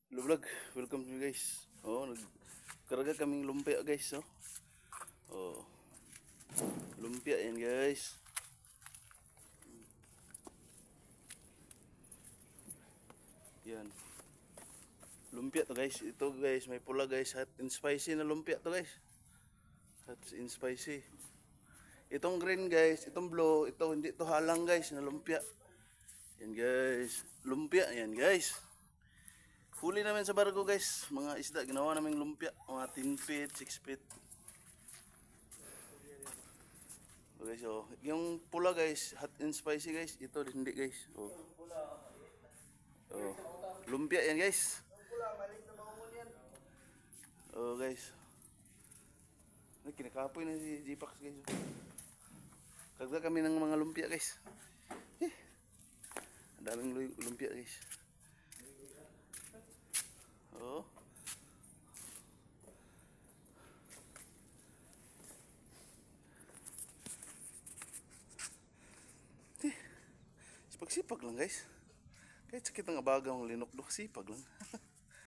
Hello vlog, welcome to you guys. Nagkarga kaming lumpia guys, oh. Oh. Lumpia yan guys. Yan. Lumpia to guys. Ito guys, may pula guys, hot and spicy na lumpia to guys. Hot and spicy. Itong green guys, itong blue, ito hindi to halang guys na lumpia. Yan guys, lumpia yan guys. Huli namin sa barko guys, mga isda, ginawa namin lumpia, mga 10 feet, 6 feet. Okay, so, yung pula guys, hot and spicy guys, ito hindi guys. Oh. Oh. Lumpia yan guys. Oh guys. Ay, kinakapoy na si Jipax guys. Kagda kami ng mga lumpia guys. Ang daming lumpia guys. Oh. Sipag-sipag lang guys. Kahit sakit ang abagang linok-dok, sipag lang.